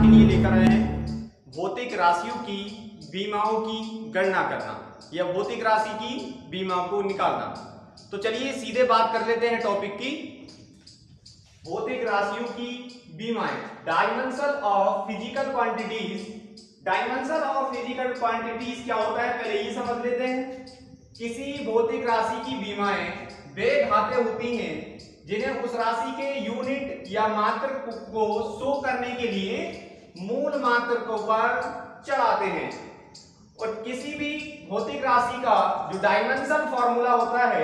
आपके लिए लेकर आए हैं भौतिक राशियों की बीमाओं की गणना करना या भौतिक राशि की बीमा को निकालना। तो चलिए सीधे बात कर लेते हैं टॉपिक की। भौतिक राशियों की बीमाएं, dimension of physical quantities. Dimension of physical quantities क्या होता है पहले ये समझ लेते हैं। किसी भौतिक राशि की बीमाएं वे घातें होती हैं जिन्हें उस राशि के यूनिट या मात्रक को शो करने के लिए मूल मात्रकों पर चढ़ाते हैं। और किसी भी भौतिक राशि का जो डायमेंशन फॉर्मूला होता है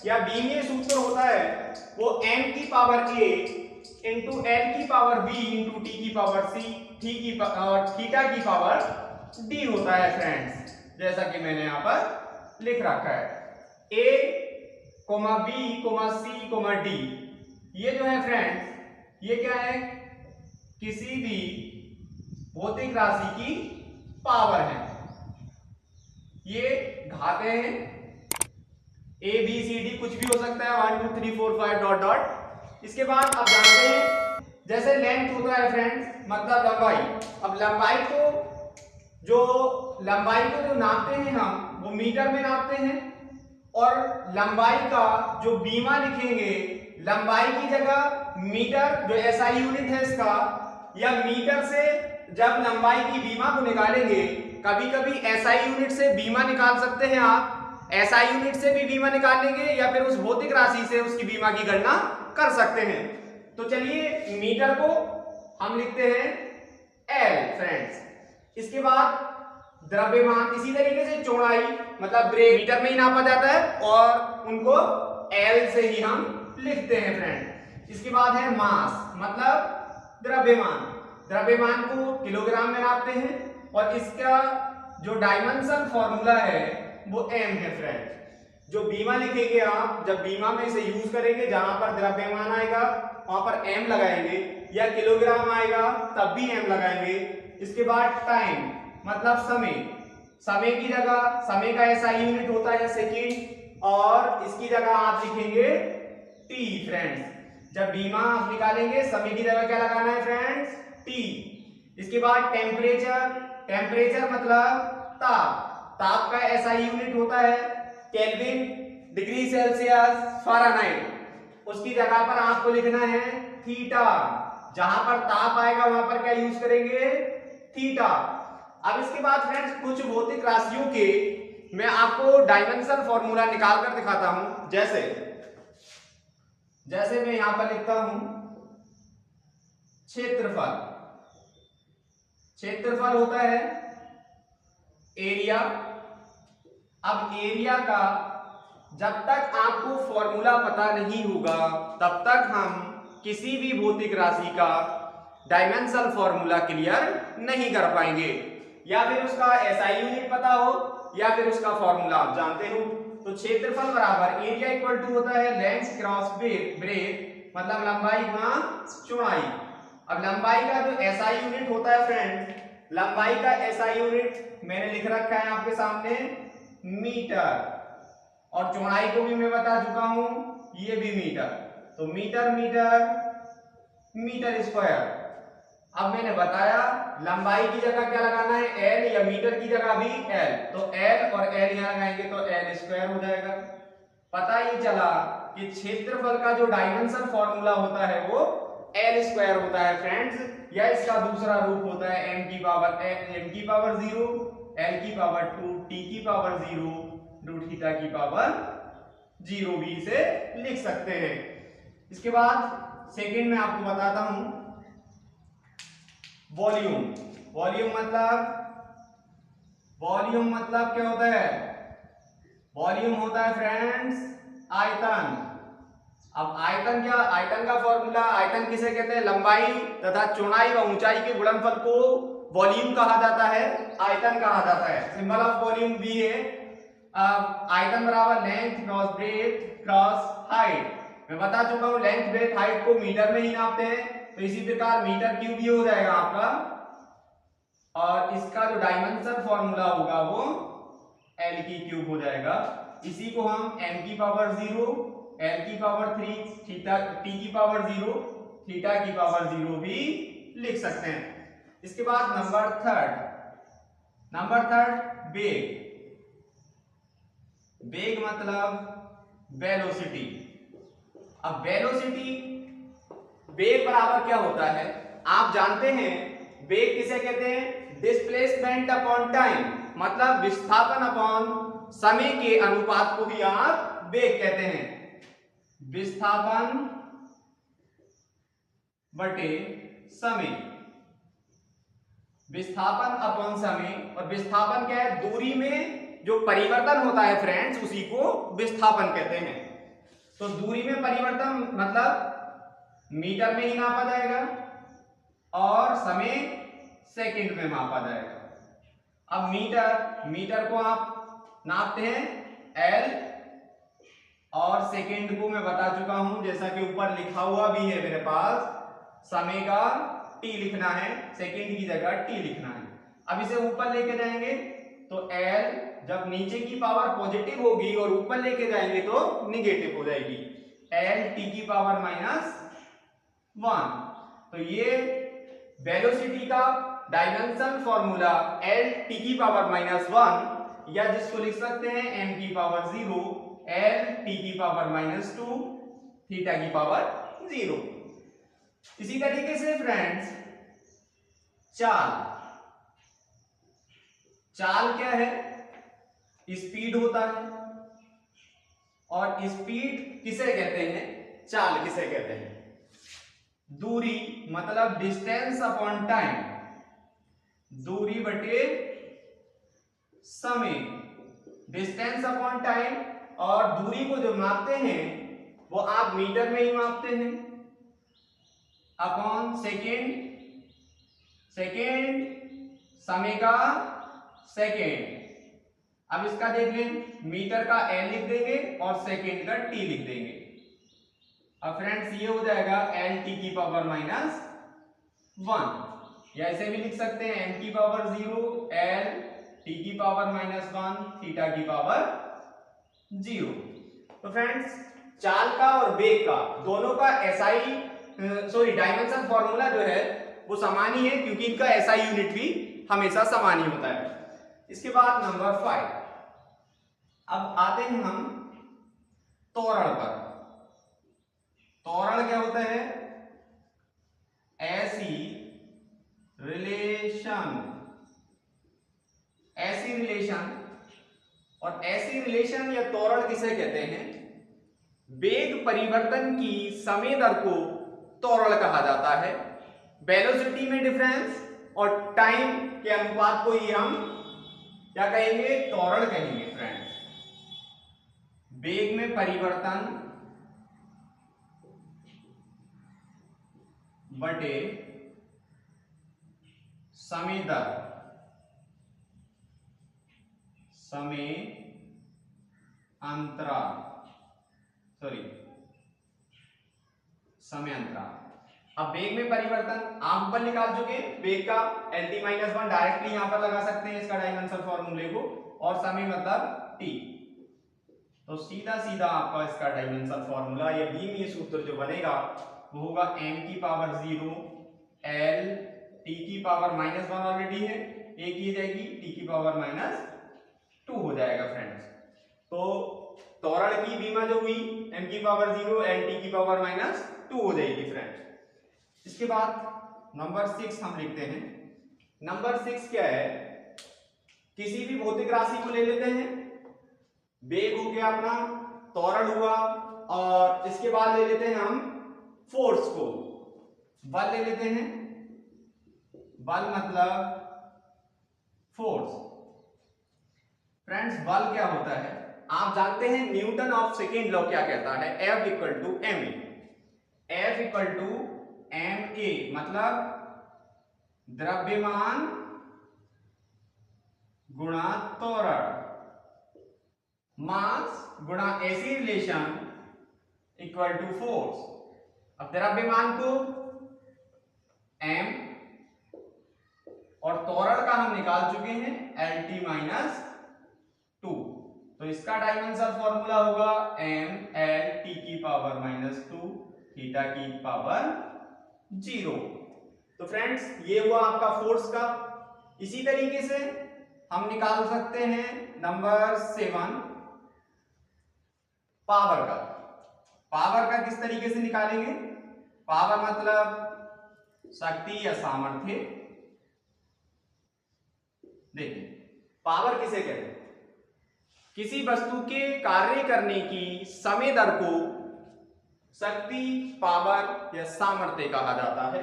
या बीमीय सूत्र होता है वो m की पावर a इंटू l की पावर b इंटू t की पावर c थीटा की पावर d होता है फ्रेंड्स, जैसा कि मैंने यहाँ पर लिख रखा है। a, b, c, d ये जो है फ्रेंड्स ये क्या है, किसी भी भौतिक राशि की पावर है। ये घाते हैं a b c d कुछ भी हो सकता है 1 2 3 4 5 डॉट डॉट। इसके बाद आप जानते हैं जैसे लेंथ होता है फ्रेंड्स मतलब लंबाई। अब लंबाई को जो नापते हैं हम वो मीटर में नापते हैं और लंबाई का जो बीमा लिखेंगे लंबाई की जगह मीटर जो एसआई यूनिट है इसका, या मीटर से जब लंबाई की बीमा को निकालेंगे, कभी कभी एसआई यूनिट से बीमा निकाल सकते हैं आप, एसआई यूनिट से भी बीमा निकाल लेंगे या फिर उस भौतिक राशि से उसकी बीमा की गणना कर सकते हैं। तो चलिए मीटर को हम लिखते हैं एल फ्रेंड्स। इसके बाद द्रव्यमान, इसी तरीके से चौड़ाई मतलब ब्रेक मीटर में ही नापा जाता है और उनको एल से ही हम लिखते हैं फ्रेंड। इसके बाद है मास मतलब द्रव्यमान, द्रव्यमान को किलोग्राम में नापते हैं और इसका जो डायमेंशन फॉर्मूला है वो m है फ्रेंड। जो बीमा लिखेंगे आप, जब बीमा में इसे यूज करेंगे जहां पर द्रव्यमान आएगा वहां पर m लगाएंगे, या किलोग्राम आएगा तब भी m लगाएंगे। इसके बाद टाइम मतलब समय, समय की जगह समय का एसआई यूनिट होता है सेकंड और इसकी जगह आप लिखेंगे t फ्रेंड्स। जब बीमा आप निकालेंगे समय की जगह क्या लगाना है फ्रेंड्स, t। इसके बाद टेम्परेचर, टेम्परेचर मतलब ताप, ताप का एसआई यूनिट होता है केल्विन, डिग्री सेल्सियस, फ़ारेनहाइट। उसकी जगह पर आपको लिखना है थीटा, जहां पर ताप आएगा वहां पर क्या यूज करेंगे, थीटा। अब इसके बाद फ्रेंड्स कुछ भौतिक राशियों के मैं आपको डायमेंशन फॉर्मूला निकाल कर दिखाता हूं। जैसे मैं यहां पर लिखता हूं क्षेत्रफल, क्षेत्रफल होता है एरिया। अब एरिया का जब तक आपको फॉर्मूला पता नहीं होगा तब तक हम किसी भी भौतिक राशि का डायमेंशन फॉर्मूला क्लियर नहीं कर पाएंगे, या फिर उसका एसआई यूनिट पता हो या फिर उसका फॉर्मूला आप जानते हो। तो क्षेत्रफल बराबर एरिया इक्वल टू होता है लेंथ क्रॉस ब्रेथ मतलब लंबाई गुणा चौड़ाई। अब लंबाई का जो एसआई यूनिट होता है फ्रेंड, लंबाई का एसआई यूनिट मैंने लिख रखा है आपके सामने मीटर, और चौड़ाई को भी मैं बता चुका हूं ये भी मीटर। तो मीटर मीटर मीटर स्क्वायर। अब मैंने बताया लंबाई की जगह क्या लगाना है एल, या मीटर की जगह भी एल, तो एल और एल यहां लगाएंगे तो एल स्क्वायर हो जाएगा। पता ही चला कि क्षेत्रफल का जो डायमेंशन फॉर्मूला होता है वो एल स्क्वायर होता है फ्रेंड्स, या इसका दूसरा रूप होता है m की पावर 0, l की पावर 2, t की पावर 0, रूट थीटा की पावर 0 भी इसे लिख सकते हैं। इसके बाद सेकंड में आपको बताता हूं वॉल्यूम। वॉल्यूम मतलब क्या होता है, वॉल्यूम होता है फ्रेंड्स आयतन। अब आयतन क्या, आयतन का फॉर्मूला, आयतन किसे कहते हैं, लंबाई तथा चौड़ाई व ऊंचाई के गुणनफल को वॉल्यूम कहा जाता है, आयतन कहा जाता है। सिंबल ऑफ वॉल्यूम V है। आयतन बराबर length cross breadth cross height. मैं बता चुका हूं लेंथ ब्रेथ हाइट को मीटर में ही नापते हैं, तो इसी प्रकार मीटर क्यूब ही हो जाएगा आपका, और इसका जो डायमेंशन फॉर्मूला होगा वो l की क्यूब हो जाएगा। इसी को हम m की पावर 0, l की पावर 3, थीटा t की पावर 0, थीटा की पावर 0 भी लिख सकते हैं। इसके बाद नंबर थर्ड वेग। वेग मतलब वेलोसिटी। अब वेलोसिटी, वेग बराबर क्या होता है आप जानते हैं। वेग किसे कहते हैं? डिस्प्लेसमेंट अपॉन टाइम, मतलब विस्थापन अपॉन समय के अनुपात को ही आप वेग कहते हैं। विस्थापन बटे समय, विस्थापन अपॉन समय। और विस्थापन क्या है? दूरी में जो परिवर्तन होता है फ्रेंड्स, उसी को विस्थापन कहते हैं। तो दूरी में परिवर्तन मतलब मीटर में ही नापा जाएगा और समय सेकंड में मापा जाएगा। अब मीटर को आप नापते हैं एल, और सेकंड को मैं बता चुका हूं, जैसा कि ऊपर लिखा हुआ भी है मेरे पास, समय का टी लिखना है, सेकंड की जगह टी लिखना है। अब इसे ऊपर लेके जाएंगे तो एल जब नीचे की पावर पॉजिटिव होगी और ऊपर लेके जाएंगे तो निगेटिव हो जाएगी, एल टी की पावर -1। तो ये वेलोसिटी का डायमेंशन फॉर्मूला एल टी की पावर -1, या जिसको लिख सकते हैं m की पावर 0, एल टी की पावर -2, थीटा की पावर 0। इसी तरीके से फ्रेंड्स चाल क्या है? स्पीड होता है। और स्पीड किसे कहते हैं? चाल किसे कहते हैं? दूरी मतलब डिस्टेंस अपॉन टाइम, दूरी बटे समय, डिस्टेंस अपॉन टाइम। और दूरी को जो मापते हैं वो आप मीटर में ही मापते हैं, अपॉन सेकेंड, समय का सेकेंड। अब इसका देख लें, मीटर का एल लिख देंगे और सेकेंड का टी लिख देंगे। अब फ्रेंड्स ये हो जाएगा एल टी की पावर -1, या ऐसे भी लिख सकते हैं m की पावर 0, एल टी की पावर -1, थीटा की पावर 0। तो फ्रेंड्स चाल का और वेग का दोनों का डायमेंशन फॉर्मूला जो है वो समान ही है, क्योंकि इनका एसआई यूनिट भी हमेशा समान ही होता है। इसके बाद नंबर 5, अब आते हैं हम त्वरण पर। त्वरण क्या होता है? ऐसी रिलेशन, और ऐसी रिलेशन या त्वरण किसे कहते हैं? वेग परिवर्तन की समय दर को त्वरण कहा जाता है। वेलोसिटी में डिफरेंस और टाइम के अनुपात को ही हम क्या कहेंगे? त्वरण कहेंगे फ्रेंड्स। वेग में परिवर्तन बटे समय दर, समय अंतराल। अब वेग में परिवर्तन आप ऊपर निकाल चुके हैं, वेग का LT-1 डायरेक्टली यहां पर लगा सकते हैं इसका डायमेंशन फॉर्मूले को, और समय मतलब t। तो सीधा सीधा आपका इसका डायमेंशन फॉर्मूला या बीमीय सूत्र जो बनेगा वो होगा m की पावर 0, l t की पावर -1 ऑलरेडी है, एक ही जाएगी, t की पावर -2 हो जाएगा फ्रेंड्स। तो त्वरण की बीमा जो हुई m की पावर 0, l t की पावर -2 हो जाएगी फ्रेंड्स। इसके बाद नंबर 6 हम लिखते हैं। नंबर 6 क्या है? किसी भी भौतिक राशि को ले लेते हैं, वेग हो गया अपना, त्वरण हुआ, और इसके बाद ले लेते हैं हम फोर्स को, बल ले लेते हैं। बल मतलब फोर्स। फ्रेंड्स बल क्या होता है आप जानते हैं, न्यूटन ऑफ सेकेंड लॉ क्या कहता है? F = ma, F = ma, मतलब द्रव्यमान गुणा त्वरण, मास गुणा ऐसी रिलेशन = फोर्स। अब द्रव्यमान को m और त्वरण का हम निकाल चुके हैं LT-2, तो इसका डायमेंशन फॉर्मूला होगा m l t की पावर -2, थीटा की पावर 0। तो फ्रेंड्स ये हुआ आपका फोर्स का। इसी तरीके से हम निकाल सकते हैं नंबर 7 पावर का। पावर का किस तरीके से निकालेंगे? पावर मतलब शक्ति या सामर्थ्य। देखिए पावर किसे कहते हैं? किसी वस्तु के कार्य करने की समय दर को शक्ति, पावर या सामर्थ्य कहा जाता है।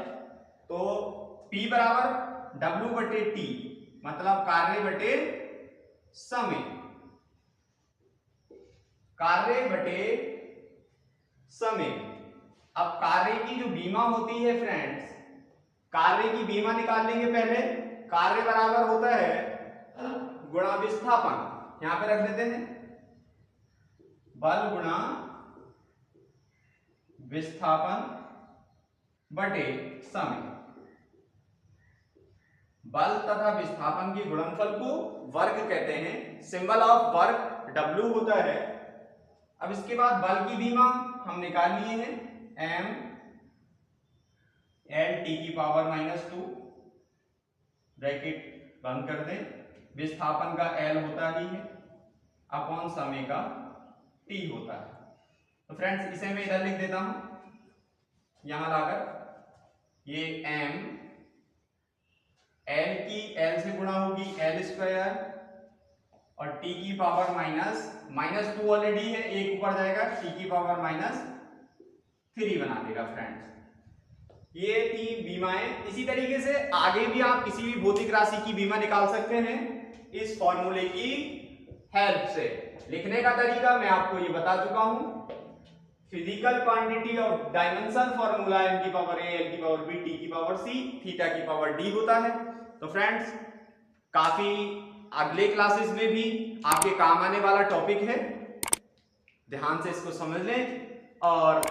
तो P बराबर W बटे T मतलब कार्य बटे समय, कार्य बटे समय। अब कार्य की जो बीमा होती है फ्रेंड्स, कार्य की बीमा निकाल लेंगे पहले। कार्य बराबर होता है गुणा विस्थापन, यहां पे रख देते हैं बल गुणा विस्थापन बटे समय। बल तथा विस्थापन के गुणनफल को वर्क कहते हैं। सिंबल ऑफ वर्क W होता है। अब इसके बाद बल की बीमा हम निकाल लिए हैं m l t की पावर -2, ब्रैकेट बंद कर दें। विस्थापन का L होता ही है अपॉन समय का T होता है। तो फ्रेंड्स इसे मैं इधर लिख देता हूं, यहां लाकर ये m L की L से गुणा होगी L स्क्वायर और T की पावर -2 ऑलरेडी है, एक ऊपर जाएगा T की पावर -3 बना देगा फ्रेंड्स। ये थी बीमाएं। इसी तरीके से आगे भी आप किसी भी भौतिक राशि की बीमा निकाल सकते हैं इस फॉर्मूले की हेल्प से। लिखने का तरीका मैं आपको ये बता चुका हूं। Physical quantity of dimension formula m की पावर a, l की पावर b, t की पावर c, थीटा की पावर d होता है। तो फ्रेंड्स काफी अगले क्लासेस में भी आपके काम आने वाला टॉपिक है, ध्यान से इसको समझ लें। और